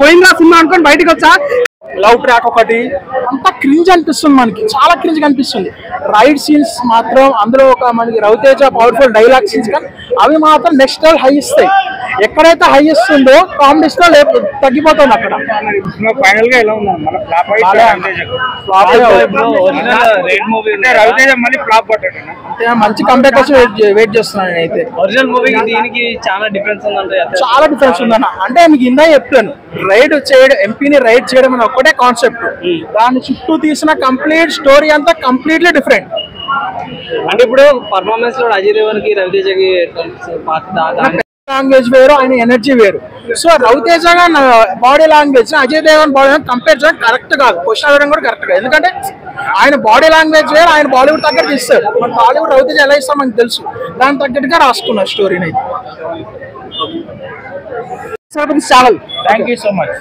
పోయిందా సినిమా అనుకొని బయటకు వచ్చా. లవ్ ట్రాక్ ఒకటి అంతా క్రింజ్ అనిపిస్తుంది, మనకి చాలా క్రింజ్ అనిపిస్తుంది. రైడ్ సీన్స్ మాత్రం అందులో ఒక మనకి రవితేజ పవర్ఫుల్ డైలాగ్ సీన్స్ కానీ అవి మాత్రం నెక్స్ట్ లెవెల్ హై ఇస్తాయి. ఎక్కడైతే హై ఇస్తుందో కామెడీస్ లో తగ్గిపోతుంది అక్కడ. ఫైనల్ గా ఎలా ఉంది రవితేజ మళ్ళీ ఫ్లాప్ పట్టాడు. మంచి కంబ్యాక్ వచ్చి వెయిట్ చేస్తున్నాను నేనైతే. ఒరిజినల్ మూవీ దీనికి చాలా డిఫరెన్స్ ఉందంటే చాలా డిఫరెన్స్ ఉందన్న. అంటే మీకు ఇందా చెప్పాను, రైడ్ చేయడం, ఎంపీని రైడ్ చేయడం అని ఒక్కటే కాన్సెప్ట్, దాని చుట్టూ తీసిన కంప్లీట్ స్టోరీ అంతా కంప్లీట్లీ డిఫరెంట్. అంటే ఇప్పుడు పర్ఫార్మెన్స్ లో అజయ్ దేవన్ కి రవితేజకి లాంగ్వేజ్ వేరు, ఆయన ఎనర్జీ వేరు. So Ravi Teja body language Ajay Devgn body compare చేయడం కరెక్ట్ కాదు, క్వశ్చన్ అడగడం కూడా కరెక్ట్ కాదు. ఎందుకంటే ఆయన బాడీ లాంగ్వేజ్ వేరు, ఆయన బాలీవుడ్ తగ్గట్టు ఇస్తాడు. మన బాలీవుడ్ రవితేజ ఎలా ఇస్తాం మనకు తెలుసు, దాని తగ్గట్టుగా రాసుకున్నారు స్టోరీని అయితే. Thank you so much.